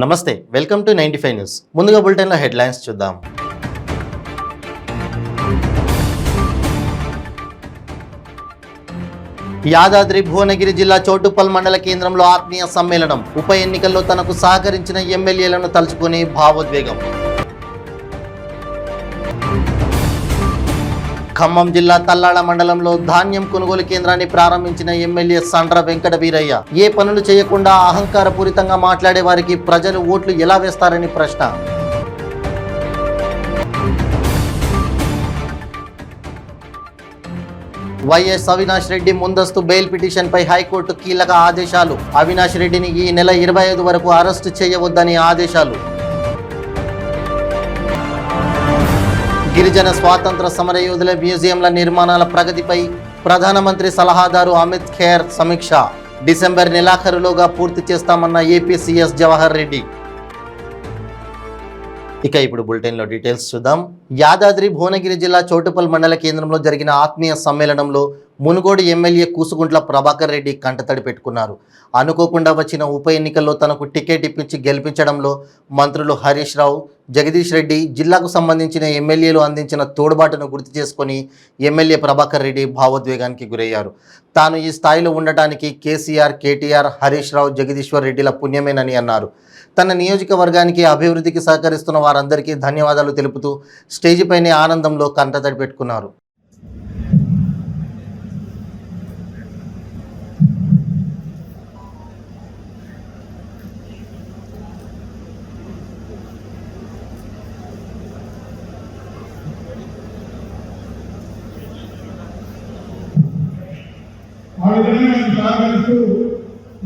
నమస్తే, welcome to 95 news. ముందుగా బులెటిన్లో హెడ్లైన్స్ చూద్దాం. యాదాద్రి భువనగిరి జిల్లా చోటుప్పల్ మండల కేంద్రంలో ఆత్మీయ సమ్మేళనం. ఉప ఎన్నికల్లో తనకు సహకరించిన ఎమ్మెల్యేలను తలుచుకుని భావోద్వేగం. ఖమ్మం జిల్లా తల్లాడ మండలంలో ధాన్యం కొనుగోలు కేంద్రాన్ని ప్రారంభించిన ఎమ్మెల్యే సండ్ర వెంకట వీరయ్య. ఏ పనులు చేయకుండా అహంకారపూరితంగా మాట్లాడే వారికి ప్రజలు ఓట్లు ఎలా వేస్తారని ప్రశ్న. వైఎస్ అవినాష్ రెడ్డి ముందస్తు బెయిల్ పిటిషన్పై హైకోర్టు కీలక ఆదేశాలు. అవినాష్ రెడ్డిని ఈ నెల 25 వరకు అరెస్టు చేయవద్దని ఆదేశాలు. గిరిజన స్వాతంత్ర సమరయోధుల మ్యూజియంల నిర్మాణాల ప్రగతిపై ప్రధానమంత్రి సలహాదారు అమిత్ ఖేర్ సమీక్ష. డిసెంబర్ నెలాఖరులోగా పూర్తి చేస్తామన్న ఏపీ సీఎస్ జవహర్ రెడ్డి. ఇక ఇప్పుడు బులెటిన్లో డీటెయిల్స్ చూద్దాం. యాదాద్రి భువనగిరి జిల్లా చోటుపల్ మండల కేంద్రంలో జరిగిన ఆత్మీయ సమ్మేళనంలో మునుగోడు ఎమ్మెల్యే కూసుగుంట్ల ప్రభాకర్ రెడ్డి కంటతడి పెట్టుకున్నారు. అనుకోకుండా వచ్చిన ఉప ఎన్నికల్లో తనకు టికెట్ ఇప్పించి గెలిపించడంలో మంత్రులు హరీష్ రావు, జగదీష్ రెడ్డి, జిల్లాకు సంబంధించిన ఎమ్మెల్యేలు అందించిన తోడ్బాటును గుర్తు చేసుకొని ఎమ్మెల్యే ప్రభాకర్ రెడ్డి భావోద్వేగానికి గురయ్యారు. తాను ఈ స్థాయిలో ఉండటానికి కేసీఆర్, కేటీఆర్, హరీష్ రావు, జగదీశ్వర్ రెడ్డిల పుణ్యమేనని అన్నారు. తన నియోజకవర్గానికి అభివృద్ధికి సహకరిస్తున్న వారందరికీ ధన్యవాదాలు తెలుపుతూ స్టేజిపైనే ఆనందంలో కంటతడి పెట్టుకున్నారు.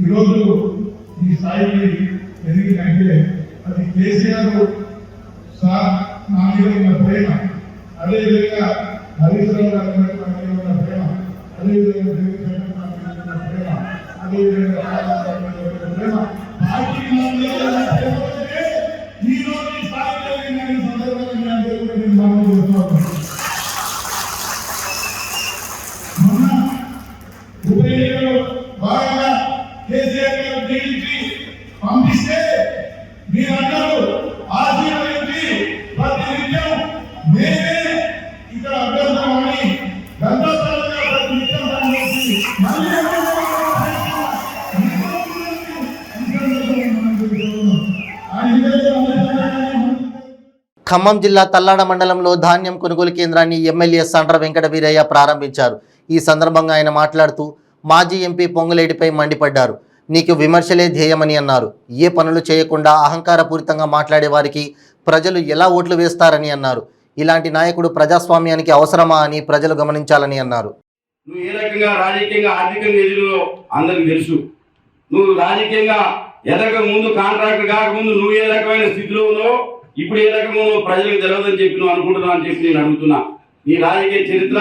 ఈరోజు ఈ స్థాయికి ఎదిగిందంటే అది కేసీఆర్ సార్ నా మీద ఉన్న ప్రేమ, అదేవిధంగా హరీష్ రావు గారి మీద నా మీద ఉన్న ప్రేమ, అదేవిధంగా ప్రేమ, అదేవిధంగా ప్రేమ, ఈరోజు ఈ స్థాయికి ఎదిగిన సందర్భంగా నేను మనం చూస్తున్నాను. భాగంగా కేసీఆర్ గారు ఢిల్లీకి పంపిస్తే మీరందరూ ఆశీర్వదించి ప్రతినిత్యం మేమే ఇక్కడ అభ్యర్థమని గంటోత్తరంగా ప్రతినిత్యం పనిచేసి ఖమ్మం జిల్లా తల్లాడ మండలంలో ధాన్యం కొనుగోలు కేంద్రాన్ని ఎమ్మెల్యే సండ్ర వెంకట వీరయ్య ప్రారంభించారు. ఈ సందర్భంగా ఆయన మాట్లాడుతూ మాజీ ఎంపీ పొంగులేటిపై మండిపడ్డారు. నీకు విమర్శలే ధ్యేయమని అన్నారు. ఏ పనులు చేయకుండా అహంకారపూరితంగా మాట్లాడే వారికి ప్రజలు ఎలా ఓట్లు వేస్తారని అన్నారు. ఇలాంటి నాయకుడు ప్రజాస్వామ్యానికి అవసరమా అని ప్రజలు గమనించాలని అన్నారు. నువ్వు ఏ రకంగా రాజకీయంగా ఆర్థికంగా ఎదురు అందరికి తెలుసు. నువ్వు రాజకీయంగా ఎదగక ముందు, కాంట్రాక్టర్ కాకముందు నువ్వు ఏ రకమైన స్థితిలో ఉన్నావు, ఇప్పుడు ఏ రకంగా ప్రజలకు తెలియదని చెప్పి నువ్వు అనుకుంటున్నావు అని చెప్పి నేను అడుగుతున్నా. నీ రాజకీయ చరిత్ర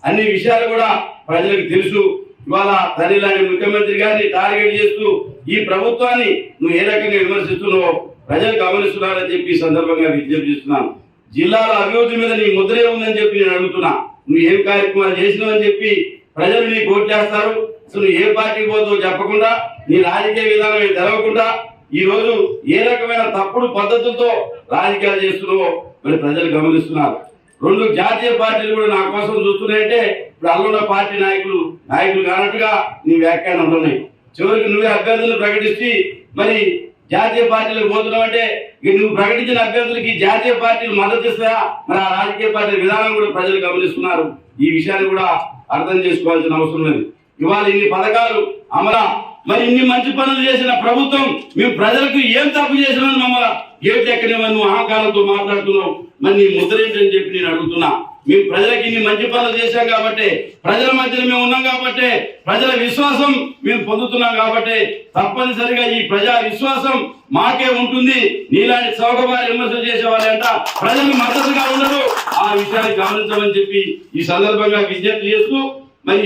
అన్ని విషయాలు కూడా ప్రజలకు తెలుసు. ఇవాళ తల్లిలాంటి ముఖ్యమంత్రి గారిని టార్గెట్ చేస్తూ ఈ ప్రభుత్వాన్ని నువ్వు ఏ రకంగా విమర్శిస్తున్నావో ప్రజలు గమనిస్తున్నారని చెప్పి ఈ సందర్భంగా విజ్ఞప్తి చేస్తున్నాను. జిల్లాల అభివృద్ధి మీద నీ ముద్రే ఉందని చెప్పి నేను అడుగుతున్నా. నువ్వు ఏం కార్యక్రమాలు చేసినావని చెప్పి ప్రజలు నీకు ఓట్లేస్తారు. అసలు నువ్వు ఏ పార్టీకి పోతావో చెప్పకుండా, నీ రాజకీయ విధానం తెలవకుండా ఈ రోజు ఏ రకమైన తప్పుడు పద్ధతులతో రాజకీయాలు చేస్తున్నావో మరి ప్రజలు గమనిస్తున్నారు. 2 జాతీయ పార్టీలు కూడా నా కోసం చూస్తున్నాయంటే ఇప్పుడు అల్లున్న పార్టీ నాయకులు కానట్టుగా నీ వ్యాఖ్యానం ఉంటున్నాయి. చివరికి నువ్వే అభ్యర్థులను ప్రకటించి మరి జాతీయ పార్టీలకు పోతున్నావు అంటే నువ్వు ప్రకటించిన అభ్యర్థులకి జాతీయ పార్టీలు మద్దతు ఇస్తాయా? మరి ఆ రాజకీయ పార్టీల విధానం కూడా ప్రజలు గమనిస్తున్నారు. ఈ విషయాన్ని కూడా అర్థం చేసుకోవాల్సిన అవసరం ఉంది. ఇవాళ ఇన్ని పథకాలు అమలా, మరి ఇన్ని మంచి పనులు చేసిన ప్రభుత్వం మేము ప్రజలకు ఏం తప్పు చేసినా మమ్మల్ని గేట్ ఎక్కడేమో నువ్వు అహంకారంతో మాట్లాడుతున్నావు. మరి నీ ముద్ర ఏంటని చెప్పి నేను అడుగుతున్నా. మేము ప్రజలకు ఇన్ని మంచి పనులు చేశాం కాబట్టి, ప్రజల మధ్యలో మేము ఉన్నాం కాబట్టి, ప్రజల విశ్వాసం మేము పొందుతున్నాం కాబట్టి తప్పనిసరిగా ఈ ప్రజా విశ్వాసం మాకే ఉంటుంది. నీలాంటి చౌకబారి విమర్శలు చేసేవాళ్ళంట ప్రజలకు మద్దతుగా ఉండరు. ఆ విషయాన్ని గమనించమని చెప్పి ఈ సందర్భంగా విజ్ఞప్తి చేస్తూ మరి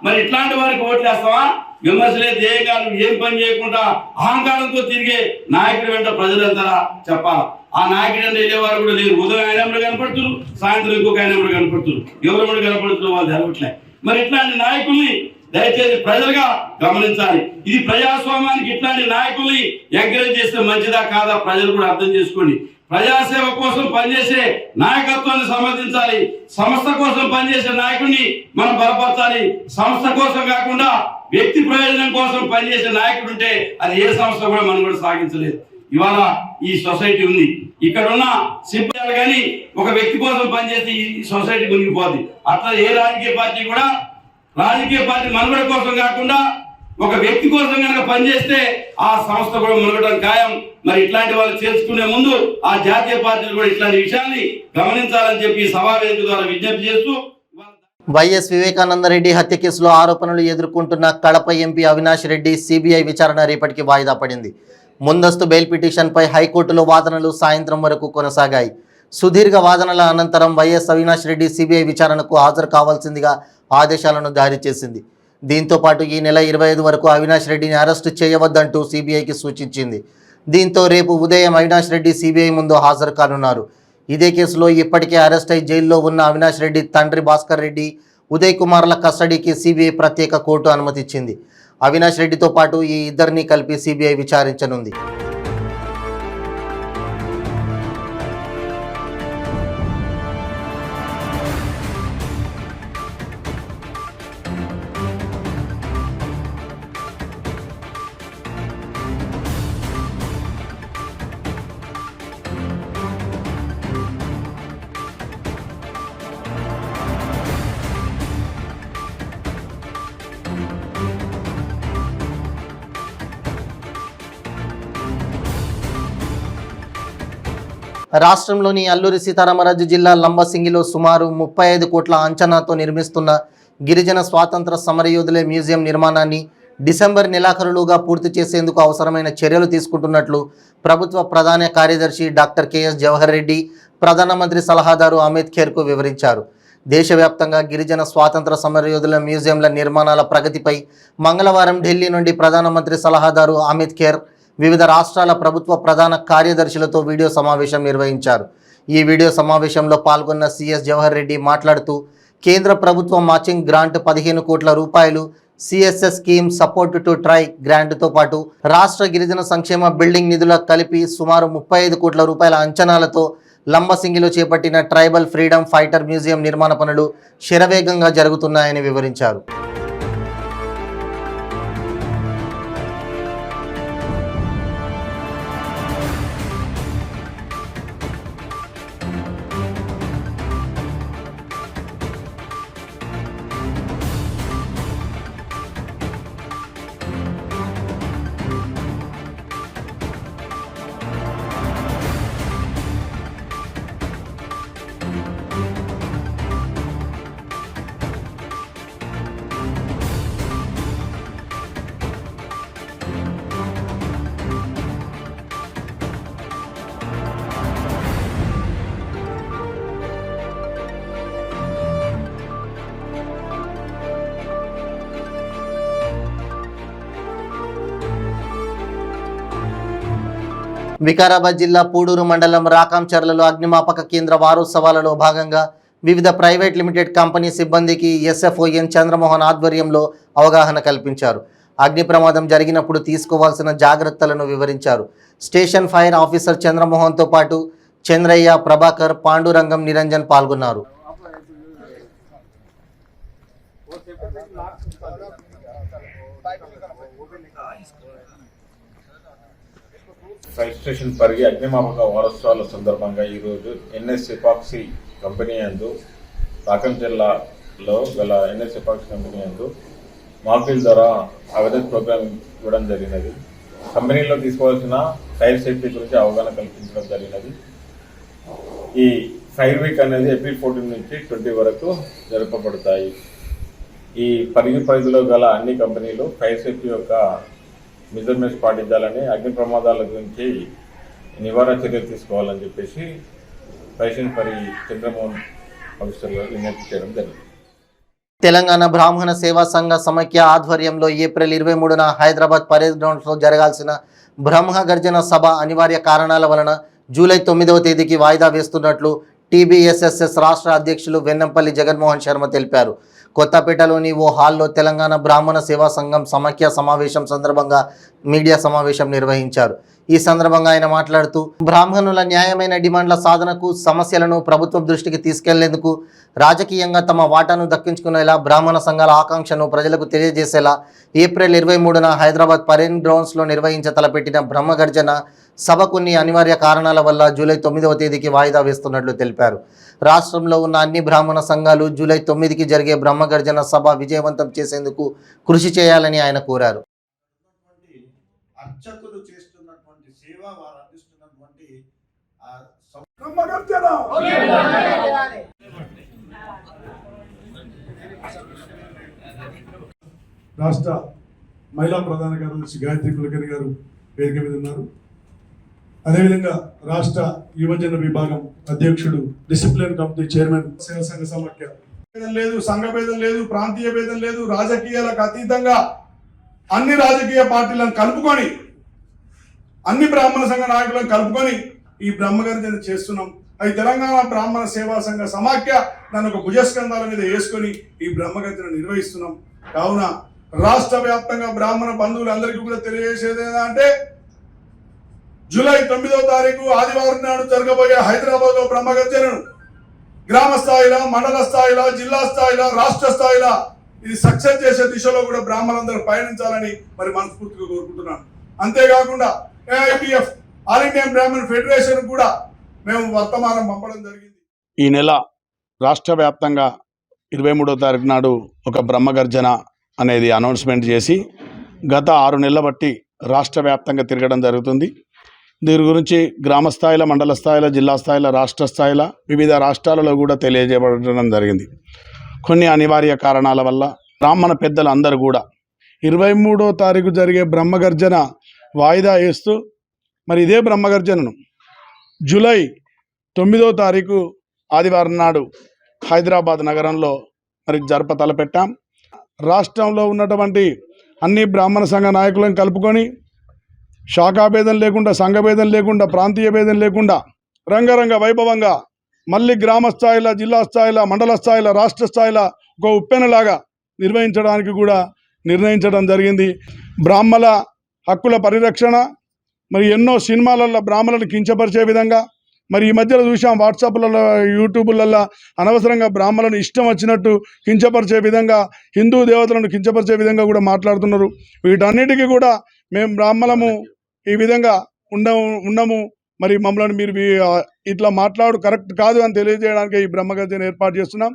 మరి ఇట్లాంటి వారికి ఓట్లేస్తావా? విమర్శలే ధ్యేయంగా నువ్వు ఏం పని చేయకుండా అహంకారంతో తిరిగే నాయకుడి వెంట ప్రజలంతా చెప్పాలి. ఆ నాయకుడు అంటే వెళ్ళేవారు కూడా లేరు. ఉదయం ఆయన కనపడుతున్నారు, సాయంత్రం ఇంకొక ఆయన కనపడుతున్నారు. ఎవరు కనపడుతున్నారు వాళ్ళు తెలవట్లే. మరి ఇట్లాంటి నాయకుల్ని దయచేసి ప్రజలుగా గమనించాలి. ఇది ప్రజాస్వామ్యానికి ఇట్లాంటి నాయకుల్ని ఎంకరేజ్ చేస్తే మంచిదా కాదా ప్రజలు కూడా అర్థం చేసుకోండి. ప్రజాసేవ కోసం పనిచేసే నాయకత్వాన్ని సమర్థించాలి. సంస్థ కోసం పనిచేసే నాయకుడిని మనం బలపరచాలి. సంస్థ కోసం కాకుండా వ్యక్తి ప్రయోజనం కోసం పనిచేసే నాయకుడు ఉంటే అది ఏ సంస్థ కూడా మనం కూడా సాగించలేదు. ఇవాళ ఈ సొసైటీ ఉంది, ఇక్కడ ఉన్న సిబ్బంది కానీ ఒక వ్యక్తి కోసం పనిచేస్తే ఈ సొసైటీ మునిగిపోద్ది. అట్లా ఏ రాజకీయ పార్టీ కూడా రాజకీయ పార్టీ మనుగడ కోసం కాకుండా ఒక వ్యక్తి కోసం కనుక పనిచేస్తే ఆ సంస్థ కూడా మునగడం ఖాయం. మరి ఇట్లాంటి వాళ్ళు చేసుకునే ముందు ఆ జాతీయ పార్టీలు కూడా ఇట్లాంటి విషయాన్ని గమనించాలని చెప్పి సమావేశం ద్వారా విజ్ఞప్తి చేస్తూ, వైఎస్ వివేకానందరెడ్డి హత్య కేసులో ఆరోపణలు ఎదుర్కొంటున్న కడప ఎంపీ అవినాష్ రెడ్డి సిబిఐ విచారణ రేపటికి వాయిదా పడింది. ముందస్తు బెయిల్ పిటిషన్పై హైకోర్టులో వాదనలు సాయంత్రం వరకు కొనసాగాయి. సుదీర్ఘ వాదనల అనంతరం వైఎస్ అవినాష్ రెడ్డి సిబిఐ విచారణకు హాజరు కావాల్సిందిగా ఆదేశాలను జారీ చేసింది. దీంతో పాటు ఈ నెల 25 వరకు అవినాష్ రెడ్డిని అరెస్టు చేయవద్దంటూ సిబిఐకి సూచించింది. దీంతో రేపు ఉదయం అవినాష్ రెడ్డి సిబిఐ ముందు హాజరు కానున్నారు. ఇదే కేసులో ఇప్పటికే అరెస్ట్ అయి జైల్లో ఉన్న అవినాష్ రెడ్డి తండ్రి భాస్కర్ రెడ్డి, ఉదయ్ కుమార్ల కస్టడీకి సిబిఐ ప్రత్యేక కోర్టు అనుమతిచ్చింది. అవినాష్ రెడ్డితో పాటు ఈ ఇద్దరిని కలిపి సిబిఐ విచారించనుంది. రాష్ట్రంలోని అల్లూరి సీతారామరాజు జిల్లా లంబసింగిలో సుమారు 35 కోట్ల అంచనాతో నిర్మిస్తున్న గిరిజన స్వాతంత్ర సమరయోధుల మ్యూజియం నిర్మాణాన్ని డిసెంబర్ నెలాఖరులోగా పూర్తి చేసేందుకు అవసరమైన చర్యలు తీసుకుంటున్నట్లు ప్రభుత్వ ప్రధాన కార్యదర్శి డాక్టర్ కెఎస్ జవహర్ రెడ్డి ప్రధానమంత్రి సలహాదారు అమిత్ ఖేర్కు వివరించారు. దేశవ్యాప్తంగా గిరిజన స్వాతంత్ర సమరయోధుల మ్యూజియంల నిర్మాణాల ప్రగతిపై మంగళవారం ఢిల్లీ నుండి ప్రధానమంత్రి సలహాదారు అమిత్ ఖేర్ వివిధ రాష్ట్రాల ప్రభుత్వ ప్రధాన కార్యదర్శులతో వీడియో సమావేశం నిర్వహించారు. ఈ వీడియో సమావేశంలో పాల్గొన్న సిఎస్ జవహర్ రెడ్డి మాట్లాడుతూ, కేంద్ర ప్రభుత్వ మ్యాచింగ్ గ్రాంట్ 15 కోట్ల రూపాయలు, CSS scheme support to try గ్రాంట్తో పాటు రాష్ట్ర గిరిజన సంక్షేమ బిల్డింగ్ నిధుల కలిపి సుమారు 35 కోట్ల రూపాయల అంచనాలతో లంబసింగిలో చేపట్టిన ట్రైబల్ ఫ్రీడమ్ ఫైటర్ మ్యూజియం నిర్మాణ పనులు శరవేగంగా జరుగుతున్నాయని వివరించారు. వికారాబాద్ జిల్లా పూడూరు మండలం రాకంచర్లలో అగ్నిమాపక కేంద్ర వారోత్సవాలలో భాగంగా వివిధ ప్రైవేట్ లిమిటెడ్ కంపెనీ సిబ్బందికి ఎస్ఎఫ్ఓఎన్ చంద్రమోహన్ ఆధ్వర్యంలో అవగాహన కల్పించారు. అగ్ని ప్రమాదం జరిగినప్పుడు తీసుకోవాల్సిన జాగ్రత్తలను వివరించారు. స్టేషన్ ఫైర్ ఆఫీసర్ చంద్రమోహన్తో పాటు చంద్రయ్య, ప్రభాకర్, పాండురంగం, నిరంజన్ పాల్గొన్నారు. ఫైర్ స్టేషన్ పరిగి అగ్నిమాపక వారోత్సవాల సందర్భంగా ఈరోజు ఎన్ఎస్ ఎపాక్సీ కంపెనీ యందు రాకం జిల్లాలో గల ఎన్ఎస్ ఎపాక్సీ కంపెనీ యందు మార్పిల్ ద్వారా అవేర్నెస్ ప్రోగ్రామ్ ఇవ్వడం జరిగినది. కంపెనీలో తీసుకోవాల్సిన ఫైర్ సేఫ్టీ గురించి అవగాహన కల్పించడం జరిగినది. ఈ ఫైర్ వీక్ అనేది ఏప్రిల్ 14 నుంచి 20 వరకు జరపబడతాయి. ఈ పరిధిలో గల అన్ని కంపెనీలు ఫైర్ సేఫ్టీ యొక్క మెజర్మెంట్స్ పాటించాలని, అగ్ని ప్రమాదాల గురించి నివారణ చర్యలు తీసుకోవాలని చెప్పేసి ఫైషన్ పరి చంద్రమోహన్ ఆఫీసర్లు విజ్ఞప్తి చేయడం జరిగింది. తెలంగాణ బ్రాహ్మణ సేవా సంఘ సమైక్య ఆధ్వర్యంలో ఏప్రిల్ 23న హైదరాబాద్ పరేడ్ గ్రౌండ్స్లో జరగాల్సిన బ్రహ్మ గర్జన సభ అనివార్య కారణాల వలన జూలై 9వ తేదీకి వాయిదా వేస్తున్నట్లు టీబీఎస్ఎస్ఎస్ రాష్ట్ర అధ్యక్షులు వెన్నంపల్లి జగన్మోహన్ శర్మ తెలిపారు. కొత్తపేటలోని ఓ హాల్లో తెలంగాణ బ్రాహ్మణ సేవా సంఘం సమాఖ్య సమావేశం సందర్భంగా మీడియా సమావేశం నిర్వహించారు. ఈ సందర్భంగా ఆయన మాట్లాడుతూ బ్రాహ్మణుల న్యాయమైన డిమాండ్ల సాధనకు సమస్యలను ప్రభుత్వం దృష్టికి తీసుకెళ్లేందుకు రాజకీయంగా తమ వాటాను దక్కించుకునేలా బ్రాహ్మణ సంఘాల ఆకాంక్షను ప్రజలకు తెలియజేసేలా ఏప్రిల్ 23న హైదరాబాద్ పరేడ్ గ్రౌండ్స్లో నిర్వహించ తలపెట్టిన బ్రహ్మగర్జన సభ కొన్ని అనివార్య కారణాల వల్ల జూలై 9వ తేదీకి వాయిదా వేస్తున్నట్లు తెలిపారు. రాష్ట్రంలో ఉన్న అన్ని బ్రాహ్మణ సంఘాలు జూలై 9కి జరిగే బ్రహ్మగర్జన సభ విజయవంతం చేసేందుకు కృషి చేయాలని ఆయన కోరారు. అర్చకులు చేస్తున్నటువంటి సేవ, వారు అందిస్తున్నటువంటి రాష్ట్ర మహిళా ప్రధాన కార్యదర్శి గాయత్రి కులకర్ణి గారు వేదిక మీద ఉన్నారు. అదేవిధంగా రాష్ట్ర యువజన విభాగం అధ్యక్షుడు, డిసిప్లిన్ కమిటీ చైర్మన్, సేవా సంఘ సమాఖ్య భేదం లేదు, సంఘ భేదం లేదు, ప్రాంతీయ భేదం లేదు, రాజకీయాలకు అతీతంగా అన్ని రాజకీయ పార్టీలను కలుపుకొని, అన్ని బ్రాహ్మణ సంఘ నాయకులను కలుపుకొని ఈ బ్రహ్మగర్జన చేస్తున్నాం. అది తెలంగాణ బ్రాహ్మణ సేవా సంఘ సమాఖ్య దాని ఒక భుజస్కంధాల మీద వేసుకొని ఈ బ్రహ్మగర్జన నిర్వహిస్తున్నాం. కావున రాష్ట్ర వ్యాప్తంగా బ్రాహ్మణ బంధువులందరికీ కూడా తెలియజేసేది ఏంటంటే జూలై 9వ తారీఖు ఆదివారం నాడు జరగబోయే హైదరాబాద్ లో బ్రహ్మగర్జనను గ్రామ స్థాయిలో, మండల స్థాయిలో, జిల్లా స్థాయిలో, రాష్ట్ర స్థాయిలో ఇది సక్సెస్ చేసే దిశలో కూడా బ్రాహ్మణులందరూ పయనించాలని మరి మనస్ఫూర్తిగా కోరుకుంటున్నాను. అంతేకాకుండా ఏఐపిఎఫ్, ఆల్ ఇండియన్ బ్రాహ్మణ్ ఫెడరేషన్ కూడా మేము వర్తమానం పంపడం జరిగింది. ఈ నెల రాష్ట్ర వ్యాప్తంగా 23వ తారీఖు నాడు ఒక బ్రహ్మగర్జన అనేది అనౌన్స్మెంట్ చేసి గత 6 నెలల బట్టి రాష్ట్ర వ్యాప్తంగా తిరగడం జరుగుతుంది. దీని గురించి గ్రామ స్థాయిలో, మండల స్థాయిలో, జిల్లా స్థాయిలో, రాష్ట్ర స్థాయిలో, వివిధ రాష్ట్రాలలో కూడా తెలియజేయబడడం జరిగింది. కొన్ని అనివార్య కారణాల వల్ల బ్రాహ్మణ పెద్దలు అందరూ కూడా 23వ తారీఖు జరిగే బ్రహ్మగర్జన వాయిదా వేస్తూ మరి ఇదే బ్రహ్మగర్జనను జూలై 9వ తారీఖు ఆదివారం నాడు హైదరాబాద్ నగరంలో మరి జరప తలపెట్టాం. రాష్ట్రంలో ఉన్నటువంటి అన్ని బ్రాహ్మణ సంఘ నాయకులను కలుపుకొని శాఖాభేదం లేకుండా, సంఘభేదం లేకుండా, ప్రాంతీయ భేదం లేకుండా రంగరంగ వైభవంగా మళ్ళీ గ్రామ స్థాయిలో, జిల్లా స్థాయిలో, మండల స్థాయిలో, రాష్ట్ర స్థాయిలో ఒక ఉప్పెనలాగా నిర్వహించడానికి కూడా నిర్ణయించడం జరిగింది. బ్రాహ్మణ హక్కుల పరిరక్షణ, మరి ఎన్నో సినిమాలలో బ్రాహ్మణులను కించపరిచే విధంగా, మరి ఈ మధ్యలో చూసాం వాట్సాప్లలో, యూట్యూబ్లలో అనవసరంగా బ్రాహ్మణులను ఇష్టం వచ్చినట్టు కించపరిచే విధంగా, హిందూ దేవతలను కించపరిచే విధంగా కూడా మాట్లాడుతున్నారు. వీటన్నిటికీ కూడా మేము బ్రాహ్మణము ఈ విధంగా ఉండము, మరి మమ్మల్ని మీరు ఇట్లా మాట్లాడు కరెక్ట్ కాదు అని తెలియజేయడానికి ఈ బ్రహ్మగర్జన ఏర్పాటు చేస్తున్నాం.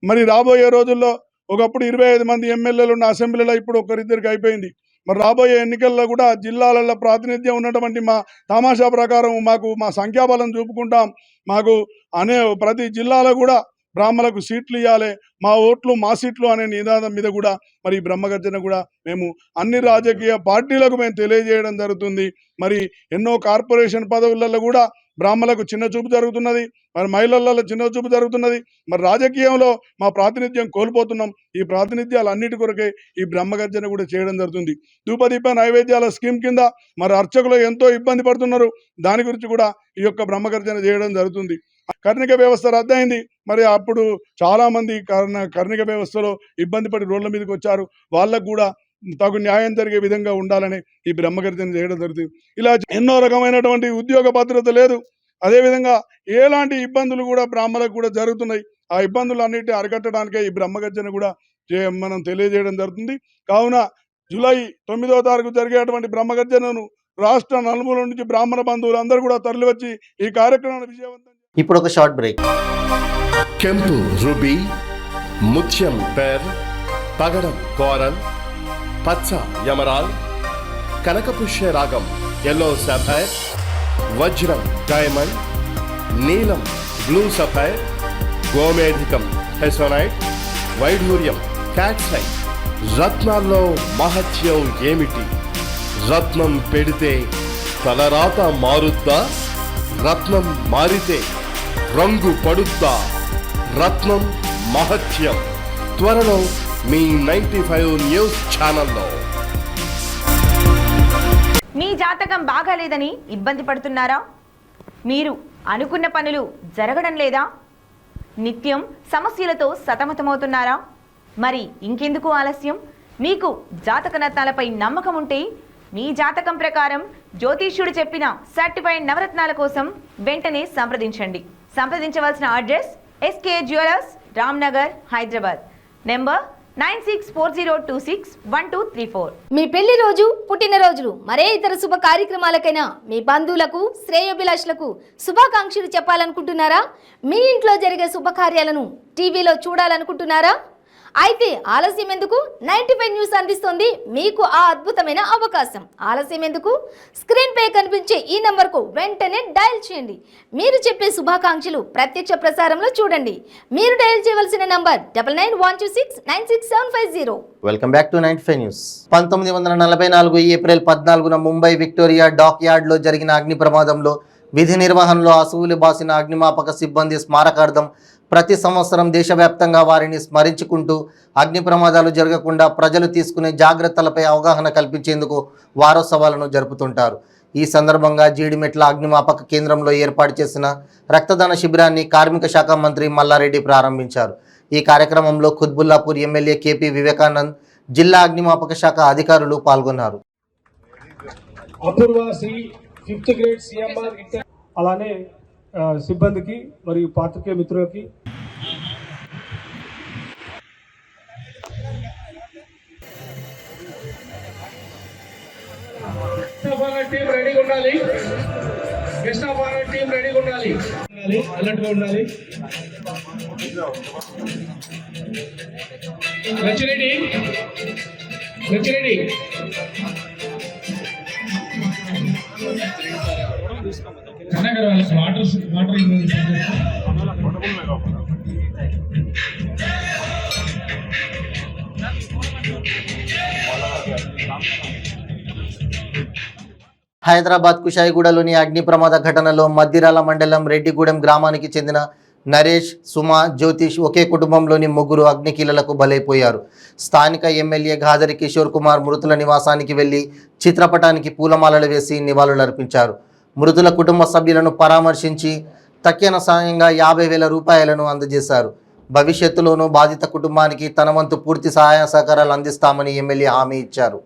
మరి రాబోయే రోజుల్లో ఒకప్పుడు 25 మంది ఎమ్మెల్యేలు ఉన్న అసెంబ్లీలో ఇప్పుడు ఒకరిద్దరికి అయిపోయింది. మరి రాబోయే ఎన్నికల్లో కూడా జిల్లాలలో ప్రాతినిధ్యం ఉన్నటువంటి మా తమాషా ప్రకారం మా సంఖ్యాబలం చూపుకుంటాం. మాకు ప్రతి జిల్లాలో కూడా బ్రాహ్మణులకు సీట్లు ఇవ్వాలి, మా ఓట్లు మా సీట్లు అనే నినాదం మీద కూడా మరి ఈ బ్రహ్మగర్జన కూడా మేము అన్ని రాజకీయ పార్టీలకు మేము తెలియజేయడం జరుగుతుంది. మరి ఎన్నో కార్పొరేషన్ పదవులలో కూడా బ్రాహ్మణులకు చిన్న చూపు జరుగుతున్నది, మరి మహిళలలో చిన్న చూపు జరుగుతున్నది. మరి రాజకీయంలో మా ప్రాతినిధ్యం కోల్పోతున్నాం. ఈ ప్రాతినిధ్యాలు అన్నిటి కొరకే ఈ బ్రహ్మగర్జన కూడా చేయడం జరుగుతుంది. ధూపదీప నైవేద్యాల స్కీమ్ కింద మరి అర్చకులు ఎంతో ఇబ్బంది పడుతున్నారు. దాని గురించి కూడా ఈ యొక్క బ్రహ్మగర్జన చేయడం జరుగుతుంది. కర్ణిక వ్యవస్థ రద్దయింది. మరి అప్పుడు చాలామంది కర్ణిక వ్యవస్థలో ఇబ్బంది పడి రోడ్ల మీదకి వచ్చారు. వాళ్ళకు కూడా తగు న్యాయం జరిగే విధంగా ఉండాలని ఈ బ్రహ్మగర్జన చేయడం జరుగుతుంది. ఇలా ఎన్నో రకమైనటువంటి ఉద్యోగ భద్రత లేదు, అదేవిధంగా ఎలాంటి ఇబ్బందులు కూడా బ్రాహ్మణులకు కూడా జరుగుతున్నాయి. ఆ ఇబ్బందులు అన్నిటి అరికట్టడానికే ఈ బ్రహ్మగర్జన కూడా మనం తెలియజేయడం జరుగుతుంది. కావున జూలై 9వ తారీఖు జరిగేటువంటి బ్రహ్మగర్జనను రాష్ట్ర నలుమూల నుంచి బ్రాహ్మణ బంధువులు అందరూ కూడా తరలివచ్చి ఈ కార్యక్రమాన్ని విజయవంతం. ఇప్పుడు ఒక షార్ట్ బ్రేక్. ಕೆಂಪು ರುಬಿ, ಮುತ್ಯಂ ಪೆರ್, ಪಗಡಂ ಕೋರಲ್, ಪಚ್ಚ ಯಮರಾಲ್, ಕನಕಪುಷ್ಯ ರಾಗಂ ಯೆಲ್ಲೋ ಸಫೈರ್, వజ్రం డైమండ్, నీలం బ్లూ సఫైర్, గోమేధికం హెసోనైట్, వైఢూర్యం క్యాట్సైట్. రత్నాల్లో మహత్యం ఏమిటి? రత్నం పెడితే తలరాత మారుద్దా? రత్నం మారితే రంగు పడుద్దా? రత్నం మహత్యం త్వరలో మీ 95 న్యూస్ ఛానల్లో. మీ జాతకం బాగాలేదని ఇబ్బంది పడుతున్నారా? మీరు అనుకున్న పనులు జరగడం లేదా? నిత్యం సమస్యలతో సతమతమవుతున్నారా? మరి ఇంకెందుకు ఆలస్యం? మీకు జాతక రత్నాలపై నమ్మకం ఉంటే మీ జాతకం ప్రకారం జ్యోతిష్యుడు చెప్పిన సర్టిఫైడ్ నవరత్నాల కోసం వెంటనే సంప్రదించవలసిన address SK jewellers, Ramnagar, Hyderabad. Number 9640261234. మీ పెళ్లి రోజు, పుట్టినరోజులు, మరే ఇతర శుభ కార్యక్రమాలకైనా మీ బంధువులకు, శ్రేయోభిలాషులకు శుభాకాంక్షలు చెప్పాలనుకుంటున్నారా? మీ ఇంట్లో జరిగే శుభకార్యాలను టీవీలో చూడాలనుకుంటున్నారా? అయితే ఆలస్యం ఎందుకు? 95 న్యూస్ అందిస్తోంది మీకు ఆ అద్భుతమైన అవకాశం. ఆలస్యం ఎందుకు? స్క్రీన్ పై కనిపించే ఈ నంబర్కు వెంటనే డయల్ చేయండి. మీరు చెప్పే శుభాకాంక్షలు ప్రత్యక్ష ప్రసారంలో చూడండి. మీరు డయల్ చేయవలసిన number 9912696750. Welcome back to 95 news. 1944 April 14న ముంబై విక్టోరియా డాక్ యార్డ్లో జరిగిన అగ్ని ప్రమాదంలో విధి నిర్వహణలో అసువులు బాసిన అగ్నిమాపక సిబ్బంది స్మారకార్థం ప్రతి సంవత్సరం దేశవ్యాప్తంగా వారిని స్మరించుకుంటూ అగ్ని ప్రమాదాలు జరగకుండా ప్రజలు తీసుకునే జాగ్రత్తలపై అవగాహన కల్పించేందుకు వారోత్సవాలను జరుపుతుంటారు. ఈ సందర్భంగా జీడిమెట్ల అగ్నిమాపక కేంద్రంలో ఏర్పాటు చేసిన రక్తదాన శిబిరాన్ని కార్మిక శాఖ మంత్రి మల్లారెడ్డి ప్రారంభించారు. ఈ కార్యక్రమంలో ఖుద్బుల్లాపూర్ ఎమ్మెల్యే KP వివేకానంద్, జిల్లా అగ్నిమాపక శాఖ అధికారులు పాల్గొన్నారు. అలానే సిబ్బందికి మరియు పాత్రికేయ మిత్రులకి టీం రెడీగా ఉండాలి. టీం రెడీగా ఉండాలి, అలర్ట్గా ఉండాలి. లచ్చిరెడ్డి హైదరాబాద్ కుషాయిగూడలోని అగ్ని ప్రమాద ఘటనలో మద్దిరాల మండలం రెడ్డిగూడెం గ్రామానికి చెందిన నరేష్, సుమ, జ్యోతిష్ ఒకే కుటుంబంలోని ముగ్గురు అగ్నికీలలకు బలైపోయారు. స్థానిక ఎమ్మెల్యే ఘాదరి కిషోర్ కుమార్ మృతుల నివాసానికి వెళ్లి చిత్రపటానికి పూలమాలలు వేసి నివాళులర్పించారు. మృతుల కుటుంబ సభ్యులను పరామర్శించి తక్షణ సాయంగా 50,000 రూపాయలను అందజేశారు. భవిష్యత్తులోనూ బాధిత కుటుంబానికి తన వంతు పూర్తి సహాయ సహకారాలు అందిస్తామని ఎమ్మెల్యే హామీ ఇచ్చారు.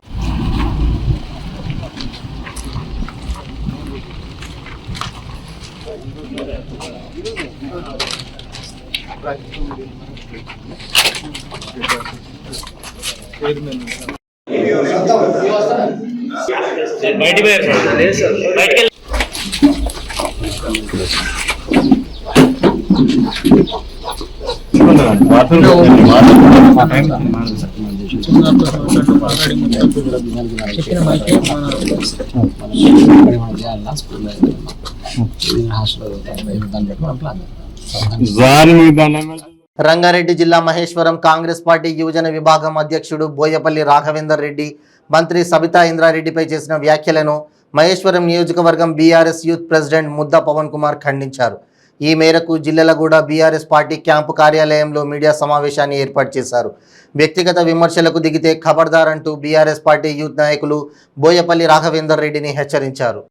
రంగారెడ్డి జిల్లా మహేశ్వరం కాంగ్రెస్ పార్టీ యువజన విభాగం అధ్యక్షుడు బోయపల్లి రాఘవేందర్ రెడ్డి మంత్రి సబితా ఇంద్రారెడ్డిపై చేసిన వ్యాఖ్యలను మహేశ్వరం నియోజకవర్గం BRS youth president Mudda Pavan Kumar ఖండించారు. ఈ మేరకు జిల్లెలగూడ బీఆర్ఎస్ పార్టీ క్యాంపు కార్యాలయంలో మీడియా సమావేశాన్ని ఏర్పాటు చేశారు. వ్యక్తిగత విమర్శలకు దిగితే ఖబర్దార్ అంటూ బీఆర్ఎస్ పార్టీ యూత్ నాయకులు బోయపల్లి రాఘవేందర్ రెడ్డిని హెచ్చరించారు.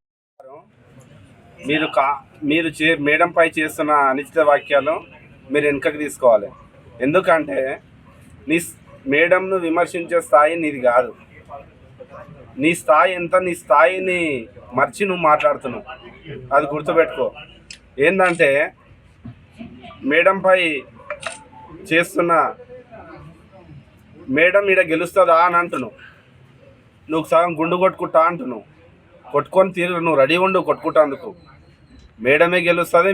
మీరు మేడంపై చేస్తున్న అనిశ్చిత వాక్యాలు మీరు వెనుకకు తీసుకోవాలి. ఎందుకంటే నీ మేడంను విమర్శించే స్థాయి నీది కాదు. నీ స్థాయి ఎంత, నీ స్థాయిని మర్చి నువ్వు మాట్లాడుతున్నావు, అది గుర్తుపెట్టుకో. ఏంటంటే మేడంపై చేస్తున్న మేడం ఈడ గెలుస్తుందా అని అంటున్నావు. నువ్వు సగం గుండు కొట్టుకుంటా అంటున్నావు. కొట్టుకొని తీరు, నువ్వు రెడీ ఉండు కొట్టుకుంటేందుకు. మేడమే గెలుస్తుంది.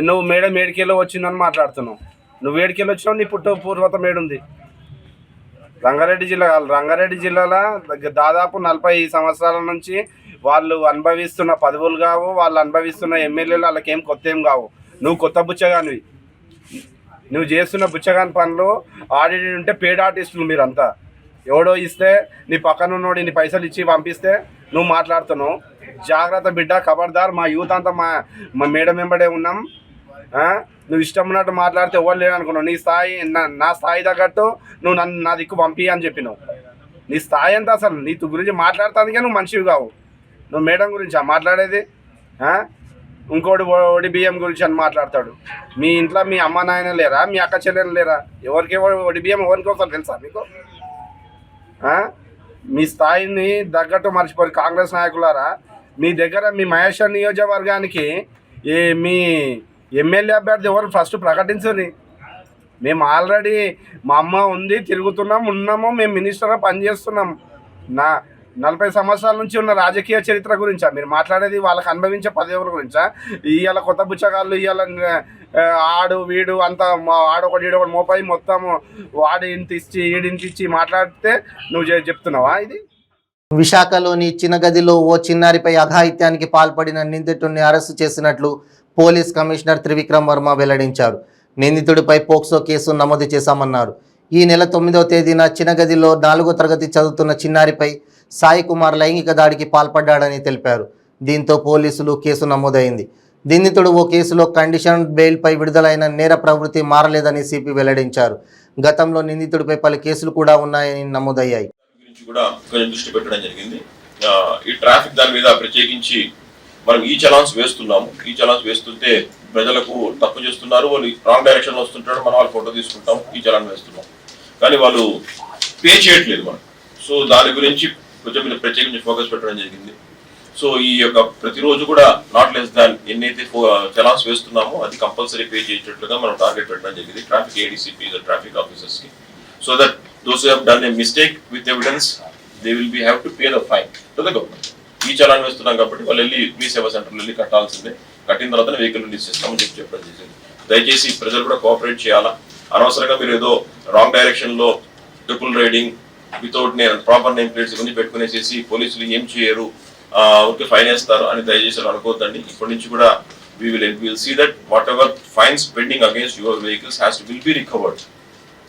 నువ్వు మేడం ఏడికెళ్ళి వచ్చిందని మాట్లాడుతున్నావు. నువ్వు ఏడికెళ్ళి వచ్చినావు, నీ పూర్వత మేడుంది. రంగారెడ్డి జిల్లాలో దాదాపు 40 సంవత్సరాల నుంచి వాళ్ళు అనుభవిస్తున్న పదవులు కావు, వాళ్ళు అనుభవిస్తున్న ఎమ్మెల్యేలు వాళ్ళకేం కొత్త ఏం కావు. నువ్వు కొత్త బుచ్చగానివి. నువ్వు చేస్తున్న బుచ్చగాని పనులు ఆడిట్ ఉంటే పేడ్ ఆర్టిస్టులు మీరంతా. ఎవడో ఇస్తే నీ పక్కన ఉన్నోడి నీ పైసలు ఇచ్చి పంపిస్తే నువ్వు మాట్లాడుతున్నావు. జాగ్రత్త బిడ్డ, ఖబర్దార్. మా యూత్ అంతా మా మేడం వెంబడే ఉన్నాం. నువ్వు ఇష్టం ఉన్నట్టు మాట్లాడితే ఎవరు లేదనుకున్నావు. నీ స్థాయి నా స్థాయి తగ్గట్టు నువ్వు నా దిక్కు పంపి అని చెప్పినావు. నీ స్థాయి అంతా అసలు నీ గురించి మాట్లాడుతానికి నువ్వు మనిషివి కావు. నువ్వు మేడం గురించి మాట్లాడేది. ఇంకోటి ఒడి బియ్యం గురించి అని మాట్లాడతాడు. మీ ఇంట్లో మీ అమ్మ నాయన లేరా, మీ అక్క చెల్లెలు లేరా? ఎవరికి ఒడి బియ్యం ఎవరికి వస్తారు తెలుసా మీకు? మీ స్థాయిని తగ్గట్టు మర్చిపోయి కాంగ్రెస్ నాయకులారా, మీ దగ్గర మీ మహేశ్వర్ నియోజకవర్గానికి మీ ఎమ్మెల్యే అభ్యర్థి ఎవరు ఫస్ట్ ప్రకటించండి. మేము ఆల్రెడీ మా అమ్మ ఉంది, తిరుగుతున్నాం, ఉన్నాము, మేము మినిస్టర్గా పనిచేస్తున్నాం. 40 సంవత్సరాల నుంచి ఉన్న రాజకీయ చరిత్ర గురించా మీరు మాట్లాడేది? వాళ్ళకి అనుభవించే పదవుల గురించా? ఇవాళ కొత్త బుచ్చగాళ్ళు ఇవాళ ఆడు వీడు అంతా ఆడొకటి ఈడొకటి మోపాయి మొత్తం వాడి ఇంత ఇచ్చి ఈడింత ఇచ్చి మాట్లాడితే నువ్వు చెప్తున్నావా ఇది? విశాఖలోని చిన్న గదిలో ఓ చిన్నారిపై అఘాయిత్యానికి పాల్పడిన నిందితుడిని అరెస్టు చేసినట్లు పోలీస్ కమిషనర్ త్రివిక్రమ్ వర్మ వెల్లడించారు. నిందితుడిపై పోక్సో కేసు నమోదు చేశామన్నారు. ఈ నెల 9వ తేదీన చిన్నగదిలో 4వ తరగతి చదువుతున్న చిన్నారిపై సాయి కుమార్ లైంగిక దాడికి పాల్పడ్డాడని తెలిపారు. దీంతో పోలీసులు కేసు నమోదైంది. నిందితుడు ఓ కేసులో కండిషన్ బెయిల్పై విడుదలైన నేర ప్రవృత్తి మారలేదని సిపి వెల్లడించారు. గతంలో నిందితుడిపై పలు కేసులు కూడా ఉన్నాయని నమోదయ్యాయి. కూడా కొంచెం దృష్టి పెట్టడం జరిగింది. ఈ ట్రాఫిక్ దాని మీద ప్రత్యేకించి మనం ఈ చలాన్స్ వేస్తున్నాము. ఈ చలాన్స్ వేస్తుంటే ప్రజలకు తప్పు చేస్తున్నారు, వాళ్ళు రాంగ్ డైరెక్షన్ లో వస్తుంటారు, మనం వాళ్ళు ఫోటో తీసుకుంటాం, ఈ చలాన్ వేస్తున్నాం, కానీ వాళ్ళు పే చేయట్లేదు మనం. సో దాని గురించి కొంచెం మీద ప్రత్యేకించి ఫోకస్ పెట్టడం జరిగింది. సో ఈ యొక్క ప్రతిరోజు కూడా నాట్ లెస్ దాన్ ఎన్నైతే చలాన్స్ వేస్తున్నామో అది కంపల్సరీ పే చేసేటట్లుగా మనం టార్గెట్ పెట్టడం జరిగింది ట్రాఫిక్ ఏడీసీపీ ట్రాఫిక్ ఆఫీసర్స్ కి. So that those who have done a mistake with evidence, they will be have to pay the fine to the government. ఈ చలాన్ వేస్తున్నాం కాబట్టి వాళ్ళు వెళ్ళి మీ సేవా సెంటర్లో వెళ్ళి కట్టాల్సిందే. కట్టిన తర్వాత వెహికల్ రిలీజ్ చేస్తామని చెప్పడం జరిగింది. దయచేసి ప్రజలు కూడా కోఆపరేట్ చేయాలా. అనవసరంగా మీరు ఏదో రాంగ్ డైరెక్షన్ లో triple riding without proper name plates ఇవన్నీ పెట్టుకునేసేసి పోలీసులు ఏం చేయరు, ఓకే ఫైన్ వేస్తారు అని దయచేసి అనుకోవద్దండి. ఇప్పటి నుంచి కూడా we will see that whatever fines pending against your vehicles will be recovered.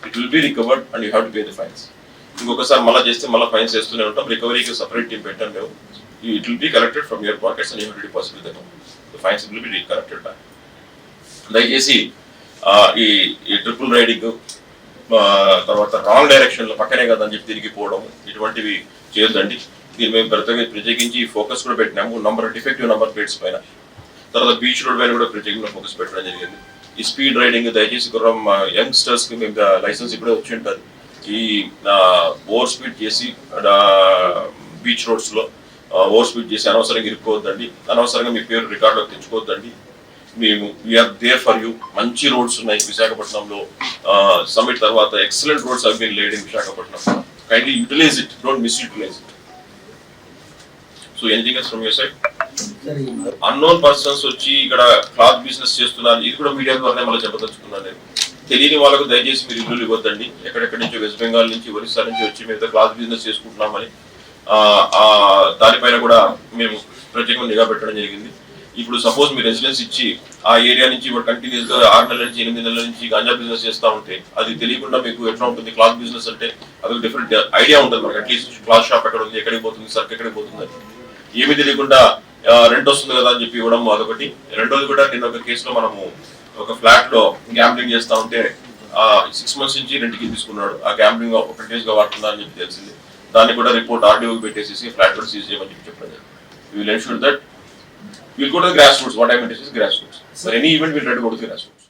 It will be recovered and you have to pay the fines. ఇంకొకసారి మళ్ళీ చేస్తే మళ్ళీ ఫైన్స్ వేస్తూనే ఉంటాం. రికవరీకి సపరేట్ టీం పెట్టాం మేము. It will be collected from your pockets and you have to deposit with them. The fines will be collected back. దయచేసి ఈ ట్రిపుల్ రైడింగ్ తర్వాత రాంగ్ డైరెక్షన్ లో పక్కనే కదా అని చెప్పి తిరిగిపోవడం ఇటువంటివి చేయొద్దండి. దీన్ని మేము ప్రత్యేకించి ఫోకస్ కూడా పెట్టినాము డిఫెక్టివ్ నంబర్ ప్లేట్స్ పైన. తర్వాత బీచ్ రోడ్ పైన కూడా ప్రత్యేకంగా ఫోకస్ పెట్టడం జరిగింది. ఈ స్పీడ్ రైడింగ్ దయచేసి యంగ్స్టర్స్ కి మేము లైసెన్స్ ఇప్పుడే వచ్చి ఉంటుంది. ఈ ఓవర్ స్పీడ్ చేసి బీచ్ రోడ్స్ లో ఓవర్ స్పీడ్ చేసి అనవసరంగా ఇరుక్కోవద్దండి. అనవసరంగా మీ పేరు రికార్డులోకి తెచ్చుకోవద్దండి. మేము వీఆర్ దేర్ ఫర్ యూ. మంచి రోడ్స్ ఉన్నాయి విశాఖపట్నంలో. సమ్మిట్ తర్వాత excellent roads have been laid in Visakhapatnam. Kindly utilise it, don't misutilise it. So anything else from your side? Unknown persons వచ్చి ఇక్కడ క్లాత్ బిజినెస్ చేస్తున్నారు. ఇది కూడా మీడియా ద్వారా మళ్ళీ చెప్పదలుచుకున్నాను నేను. తెలియని వాళ్ళకు దయచేసి మీరు ఇల్లు ఇవ్వద్దండి. ఎక్కడెక్కడి నుంచి వెస్ట్ బెంగాల్ నుంచి ఒరిస్సా నుంచి వచ్చి మేము క్లాత్ బిజినెస్ చేసుకుంటున్నామని దానిపైన కూడా మేము ప్రత్యేకంగా నిఘా పెట్టడం జరిగింది. ఇప్పుడు సపోజ్ మీరు రెసిడెన్స్ ఇచ్చి ఆ ఏరియా నుంచి కంటిన్యూస్ గా 6 నెలల నుంచి 8 నెలల నుంచి గాంజా బిజినెస్ చేస్తూ ఉంటే అది తెలియకుండా మీకు ఎట్లా ఉంటుంది? క్లాత్ బిజినెస్ అంటే అది డిఫరెంట్ ఐడియా ఉంటుంది మనకి. అట్లీస్ట్ క్లాత్ షాప్ ఎక్కడ ఉంది, ఎక్కడికి పోతుంది, సర్క్ ఎక్కడికి పోతుంది అని ఏమీ తెలియకుండా రెంట్ వస్తుంది కదా అని చెప్పి ఇవ్వడం అదొకటి. రెండోది కూడా నిన్న ఒక కేసులో మనము ఒక ఫ్లాట్ లో గ్యాంబ్లింగ్ చేస్తా ఉంటే 6 months నుంచి రెంట్కి తీసుకున్నాడు. ఆ గ్యాంబ్లింగ్ ఒక కంటిన్యూస్ గా వాడుతుందా అని చెప్పి తెలిసింది. దాన్ని కూడా రిపోర్ట్ ఆర్డీఓకి పెట్టేసి ఫ్లాట్ కూడా సీజ్ చేయమని చెప్పి చెప్పారు. We will ensure that we will go to the grassroots. What I meant is grassroots. For any event, we will try to go to the grassroots.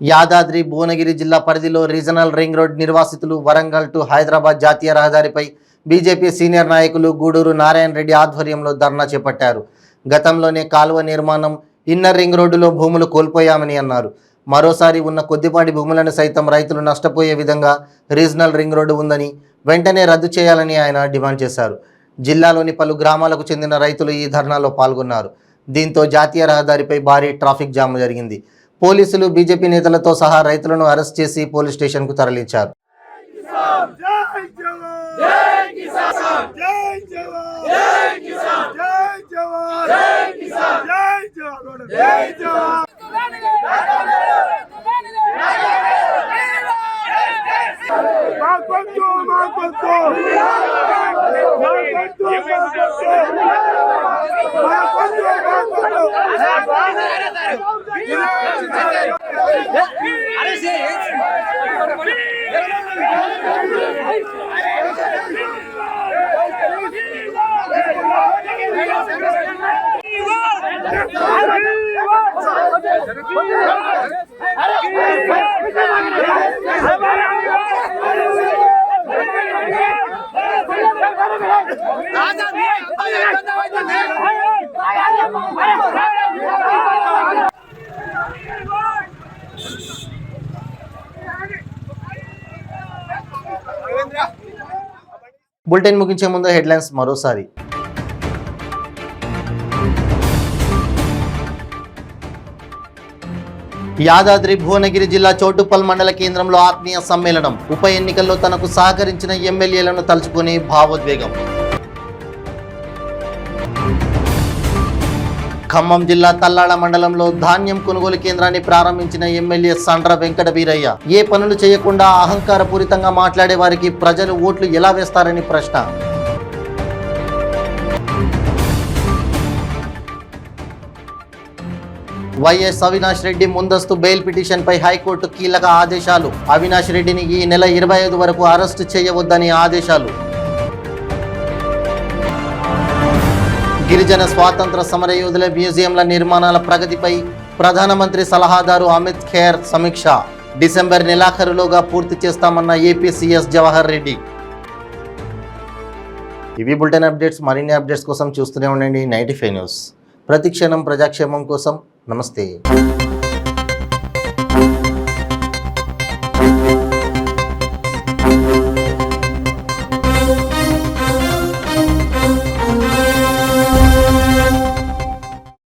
Yadadri Bhuvanagiri జిల్లా పరిధిలో రీజనల్ రింగ్ రోడ్ నిర్వాసితులు Warangal to Hyderabad జాతీయ రహదారిపై BJP senior నాయకులు గూడూరు నారాయణ రెడ్డి ఆధ్వర్యంలో ధర్నా చేపట్టారు. గతంలోనే కాలువ నిర్మాణం, ఇన్నర్ రింగ్ రోడ్డులో భూములు కోల్పోయామని అన్నారు. మరోసారి ఉన్న కొద్దిపాటి భూములను సైతం రైతులు నష్టపోయే విధంగా రీజనల్ రింగ్ రోడ్డు ఉందని వెంటనే రద్దు చేయాలని ఆయన డిమాండ్ చేశారు. జిల్లాలోని పలు గ్రామాలకు చెందిన రైతులు ఈ ధర్నాలో పాల్గొన్నారు. దీంతో జాతీయ రహదారిపై భారీ ట్రాఫిక్ జామ్ జరిగింది. పోలీసులు బీజేపీ నేతలతో సహా రైతులను అరెస్ట్ చేసి పోలీస్ స్టేషన్కు తరలించారు. బులెటిన్ ముగించే ముందు హెడ్లైన్స్ మరోసారి. యాదాద్రి భువనగిరి జిల్లా చౌటుప్పల్ మండల కేంద్రంలో ఆత్మీయ సమ్మేళనం. ఉప ఎన్నికల్లో తనకు సహకరించిన ఎమ్మెల్యేలను తలుచుకుని భావోద్వేగం. ఖమ్మం జిల్లా తల్లాడ మండలంలో ధాన్యం కొనుగోలు కేంద్రాన్ని ప్రారంభించిన ఎమ్మెల్యే సండ్ర వెంకట వీరయ్య. ఏ పనులు చేయకుండా అహంకారపూరితంగా మాట్లాడే వారికి ప్రజలు ఓట్లు ఎలా వేస్తారని ప్రశ్న. వైఎస్ అవినాష్ రెడ్డి ముందస్తు బెయిల్ పిటిషన్పై హైకోర్టు కీలక ఆదేశాలు. అవినాష్ రెడ్డిని ఈ నెల 25 వరకు అరెస్టు చేయవద్దని ఆదేశాలు. గిరిజన స్వాతంత్ర సమరయోధుల మ్యూజియంల నిర్మాణాల ప్రగతిపై ప్రధానమంత్రి సలహాదారు అమిత్ ఖేర్ సమీక్ష. డిసెంబర్ నెలాఖరులోగా పూర్తి చేస్తామన్న ఏపీ సీఎస్ జవహర్ రెడ్డి. ఇవి బులెటిన్ అప్డేట్స్. మరిన్ని అప్డేట్స్ కోసం చూస్తూనే ఉండండి 95 న్యూస్. ప్రతి క్షణం ప్రజాక్షేమం కోసం. నమస్తే.